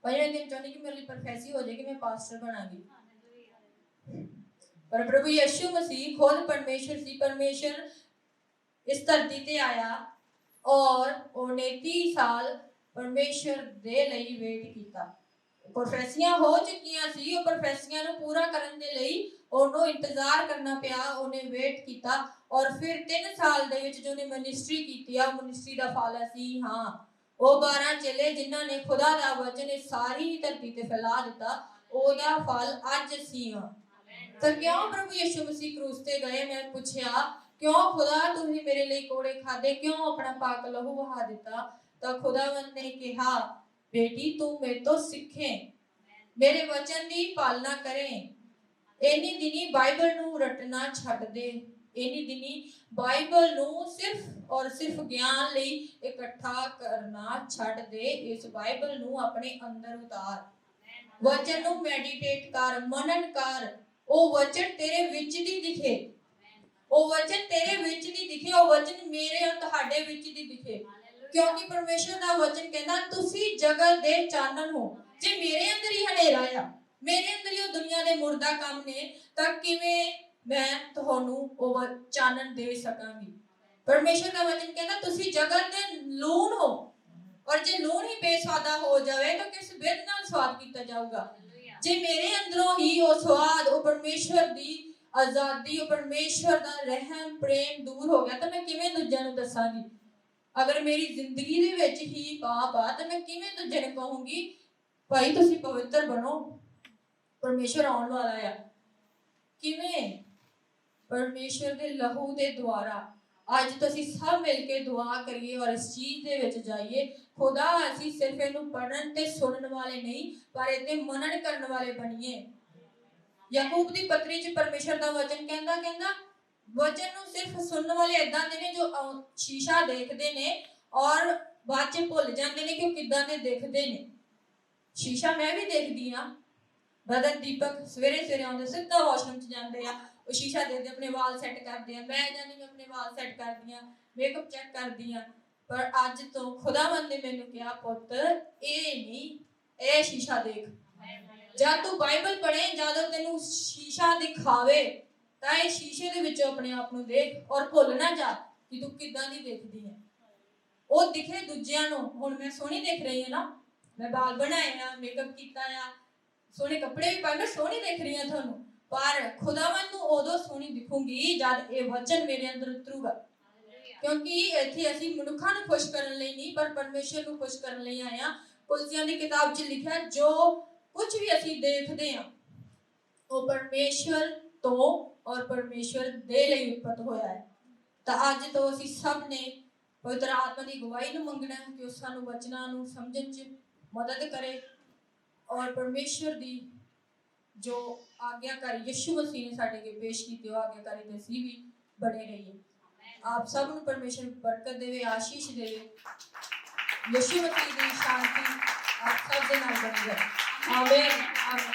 ਪੰਜਵੇਂ ਦਿਨ ਚਾਹੁੰਦੀ ਕਿ ਮੇਰੇ ਲਈ ਪ੍ਰੋਫੈਸੀ ਹੋ ਜਾਏ ਕਿ ਮੈਂ ਪਾਸਟਰ ਬਣਾਂਗੀ। पर प्रभु यीशु मसीह खुद परमेश्वर सी, परमेश्वर इस धरती ते आया और उन्हें 30 साल परमेश्वर दे लई वेट कीता। प्रोफेसियां हो चुकियां सी, ਉਹ प्रोफेसियां ਨੂੰ ਪੂਰਾ ਕਰਨ ਦੇ ਲਈ ਉਹਨੂੰ ਇੰਤਜ਼ਾਰ ਕਰਨਾ ਪਿਆ, ਉਹਨੇ ਵੇਟ ਕੀਤਾ ਔਰ ਫਿਰ 3 ਸਾਲ ਦੇ ਵਿੱਚ ਜੋ ਉਹਨੇ ਮਿਨਿਸਟਰੀ ਕੀਤੀ ਆ ਮਿਨਿਸਟਰੀ ਦਾ ਫਲ ਸੀ ਹਾਂ ਉਹ 12 ਚੇਲੇ ਜਿਨ੍ਹਾਂ ਨੇ ਖੁਦਾ ਦਾ ਵਚਨ ਇਸ ਸਾਰੀ ਧਰਤੀ ਤੇ ਫੈਲਾ ਦਿੱਤਾ, ਉਹਦਾ ਫਲ ਅੱਜ ਸੀ। ਤਾਂ ਕਿਉਂ ਪ੍ਰਭੂ ਯਿਸੂ ਮਸੀਹ ਕਰੂਸ ਤੇ ਗਏ? ਮੈਂ ਪੁੱਛਿਆ ਕਿਉਂ ਖੁਦਾ ਤੁਸੀਂ ਮੇਰੇ ਲਈ ਕੋੜੇ ਖਾਦੇ, ਕਿਉਂ ਆਪਣਾ ਪਾਕ ਲਹੂ ਵਹਾ ਦਿੱਤਾ? ਤਾਂ ਖੁਦਾਵੰਦ ਨੇ ਕਿਹਾ ਬੇਟੀ ਤੂੰ ਮੇਰੇ ਤੋਂ ਸਿੱਖੇ, ਮੇਰੇ ਵਚਨ ਦੀ ਪਾਲਣਾ ਕਰੇ, ਇੰਨੀ ਦਿਨੀ ਬਾਈਬਲ ਨੂੰ ਰਟਣਾ ਛੱਡ ਦੇ, ਇੰਨੀ ਦਿਨੀ ਬਾਈਬਲ ਨੂੰ ਸਿਰਫ ਔਰ ਸਿਰਫ ਗਿਆਨ ਲਈ ਇਕੱਠਾ ਕਰਨਾ ਛੱਡ ਦੇ, ਇਸ ਬਾਈਬਲ ਨੂੰ ਆਪਣੇ ਅੰਦਰ ਉਤਾਰ, ਵਚਨ ਨੂੰ ਮੈਡੀਟੇਟ ਕਰ, ਮਨਨ ਕਰ, ਉਹ ਵਚਨ ਤੇਰੇ ਵਿੱਚ ਦੀ ਦਿਖੇ, ਉਹ ਵਚਨ ਤੇਰੇ ਵਿੱਚ ਦੀ ਦਿਖੇ, ਉਹ ਵਚਨ ਮੇਰੇ ਔਰ ਤੁਹਾਡੇ ਵਿੱਚ ਦੀ ਦਿਖੇ। ਕਿਉਂਕਿ ਪਰਮੇਸ਼ਰ ਦਾ ਵਚਨ ਕਹਿੰਦਾ ਤੁਸੀਂ ਜਗਤ ਦੇ ਚਾਨਣ ਹੋ। ਜੇ ਮੇਰੇ ਅੰਦਰ ਹੀ ਹਨੇਰਾ ਆ, ਮੇਰੇ ਅੰਦਰ ਹੀ ਉਹ ਦੁਨੀਆ ਦੇ ਮੁਰਦਾ ਕੰਮ ਨੇ, ਤਾਂ ਕਿਵੇਂ ਮੈਂ ਤੁਹਾਨੂੰ ਉਹ ਚਾਨਣ ਦੇ ਸਕਾਂਗੀ? ਪਰਮੇਸ਼ਰ ਦਾ ਵਚਨ ਕਹਿੰਦਾ ਤੁਸੀਂ ਜਗਤ ਦੇ ਲੂਣ ਹੋ ਔਰ ਜੇ ਲੂਣ ਹੀ ਬੇਸਵਾਦਾ ਹੋ ਜਾਵੇ ਤਾਂ ਕਿਸ ਬਿਰਧ ਨਾਲ ਸਵਾਦ ਕੀਤਾ ਜਾਊਗਾ? ਜੇ ਮੇਰੇ ਅੰਦਰੋਂ ਹੀ ਉਹ ਸਵਾਦ, ਉਹ ਪਰਮੇਸ਼ਰ ਦੀ ਆਜ਼ਾਦੀ, ਉਹ ਪਰਮੇਸ਼ਰ ਦਾ ਰਹਿਮ ਪ੍ਰੇਮ ਦੂਰ ਹੋ ਗਿਆ ਤਾਂ ਮੈਂ ਕਿਵੇਂ ਦੂਜਿਆਂ ਨੂੰ ਦੱਸਾਂਗੀ? ਅਗਰ ਮੇਰੀ ਜ਼ਿੰਦਗੀ ਦੇ ਵਿੱਚ ਹੀ ਪਾਪ ਆ ਤਾਂ ਮੈਂ ਕਿਵੇਂ ਦੂਜੇ ਨੂੰ ਕਹੂੰਗੀ ਭਾਈ ਤੁਸੀਂ ਪਵਿੱਤਰ ਬਣੋ, ਪਰਮੇਸ਼ਰ ਆਉਣ ਵਾਲਾ ਆ? ਕਿਵੇਂ? ਪਰਮੇਸ਼ਰ ਦੇ ਲਹੂ ਦੇ ਦੁਆਰਾ। ਅੱਜ ਤੁਸੀਂ ਸਭ ਮਿਲ ਕੇ ਦੁਆ ਕਰੀਏ ਔਰ ਇਸ ਚੀਜ਼ ਦੇ ਵਿੱਚ ਜਾਈਏ ਖੁਦਾ ਅਸੀਂ ਸਿਰਫ ਇਹਨੂੰ ਪੜਨ ਤੇ ਸੁਣਨ ਵਾਲੇ ਨਹੀਂ ਪਰ ਇਹਦੇ ਮਨਨ ਕਰਨ ਵਾਲੇ ਬਣੀਏ। ਯਾਕੂਬ ਦੀ ਪੱਤਰੀ 'ਚ ਪਰਮੇਸ਼ਰ ਦਾ ਵਚਨ ਕਹਿੰਦਾ ਵਚਨ ਨੂੰ ਸਿਰਫ ਸੁਣਨ ਵਾਲੇ ਏਦਾਂ ਦੇ ਨੇ ਜੋ ਸ਼ੀਸ਼ਾ ਦੇਖਦੇ ਨੇ ਔਰ ਬਾਅਦ 'ਚ ਭੁੱਲ ਜਾਂਦੇ ਨੇ ਕਿ ਉਹ ਕਿੱਦਾਂ ਦੇ ਦਿਖਦੇ ਨੇ। ਸ਼ੀਸ਼ਾ ਮੈਂ ਵੀ ਦੇਖਦੀ ਹਾਂ, ਬ੍ਰਦਰ ਦੀਪਕ ਸਵੇਰੇ ਆਉਂਦੇ ਸਿੱਧਾ ਵਾਸ਼ਰੂਮ 'ਚ ਜਾਂਦੇ ਆ, ਉਹ ਸ਼ੀਸ਼ਾ ਦੇਖਦੇ ਆਪਣੇ ਵਾਲ ਸੈੱਟ ਕਰਦੇ ਆ, ਮੈਂ ਜਾਂਦੀ ਮੈਂ ਆਪਣੇ ਵਾਲ ਸੈੱਟ ਕਰਦੀ ਆ, ਮੇਕਅਪ ਚੈੱਕ ਕਰਦੀ ਆ। ਪਰ ਅੱਜ ਤੋਂ ਖੁਦਾਵੰਦ ਨੇ ਮੈਨੂੰ ਕਿਹਾ ਪੁੱਤ ਇਹ ਨਹੀਂ, ਇਹ ਸ਼ੀਸ਼ਾ ਦੇਖ। ਜਦ ਤੂੰ ਬਾਈਬਲ ਪੜ੍ਹੇ, ਜਦੋਂ ਤੈਨੂੰ ਸ਼ੀਸ਼ਾ ਦਿਖਾਵੇ ਤਾਂ ਇਹ ਸ਼ੀਸ਼ੇ ਦੇ ਵਿੱਚੋਂ ਆਪਣੇ ਆਪ ਨੂੰ ਦੇਖ ਔਰ ਭੁੱਲ ਨਾ ਜਾ ਕਿ ਤੂੰ ਕਿੱਦਾਂ ਦੀ ਦਿਖਦੀ ਹੈ। ਉਹ ਦਿਖੇ ਦੂਜਿਆਂ ਨੂੰ। ਹੁਣ ਮੈਂ ਸੋਹਣੀ ਦਿਖ ਰਹੀ ਹਾਂ ਨਾ, ਮੈਂ ਵਾਲ ਬਣਾਏ ਆ, ਮੇਕਅਪ ਕੀਤਾ ਆ, ਸੋਹਣੇ ਕੱਪੜੇ ਵੀ ਪਾਏ, ਮੈਂ ਸੋਹਣੀ ਦਿਖ ਰਹੀ ਹਾਂ ਤੁਹਾਨੂੰ, ਪਰ ਖੁਦਾਵੰਦ ਨੂੰ ਉਦੋਂ ਸੋਹਣੀ ਦਿਖੂੰਗੀ ਜਦ ਇਹ ਵਚਨ ਮੇਰੇ ਅੰਦਰ ਉਤਰੂਗਾ। ਕਿਉਂਕਿ ਇੱਥੇ ਅਸੀਂ ਮਨੁੱਖਾਂ ਨੂੰ ਖੁਸ਼ ਕਰਨ ਲਈ ਨਹੀਂ ਪਰ ਪਰਮੇਸ਼ਰ ਨੂੰ ਖੁਸ਼ ਕਰਨ ਲਈ ਆਏ ਹਾਂ। ਕੁਲਸੀਆਂ ਦੀ ਕਿਤਾਬ 'ਚ ਲਿਖਿਆ ਜੋ ਕੁਝ ਵੀ ਅਸੀਂ ਦੇਖਦੇ ਹਾਂ ਉਹ ਪਰਮੇਸ਼ਰ ਤੋਂ ਔਰ ਪਰਮੇਸ਼ਰ ਦੇ ਲਈ ਉਤਪਤ ਹੋਇਆ ਹੈ। ਤਾਂ ਅੱਜ ਤੋਂ ਅਸੀਂ ਸਭ ਨੇ ਪਵਿੱਤਰ ਆਤਮਾ ਦੀ ਗਵਾਹੀ ਨੂੰ ਮੰਗਣਾ ਕਿ ਉਹ ਸਾਨੂੰ ਵਚਨਾਂ ਨੂੰ ਸਮਝਣ 'ਚ ਮਦਦ ਕਰੇ ਔਰ ਪਰਮੇਸ਼ਰ ਦੀ ਜੋ ਆਗਿਆਕਾਰੀ ਯਿਸੂ ਮਸੀਹ ਨੇ ਸਾਡੇ ਅੱਗੇ ਪੇਸ਼ ਕੀਤੀ ਉਹ ਆਗਿਆਕਾਰੀ ਤੇ ਅਸੀਂ ਵੀ ਬਣੇ ਰਹੀਏ। ਆਪ ਸਭ ਨੂੰ ਪਰਮੇਸ਼ਰ ਬਰਕਤ ਦੇਵੇ, ਆਸ਼ੀਸ਼ ਦੇਵੇ। ਯਿਸੂ ਮਸੀਹ ਦੀ ਸ਼ਾਂਤੀ ਆਪ ਸਭ ਦੇ ਨਾਲ ਬਣੀ ਰਹੇ। ਆਮੀਨ।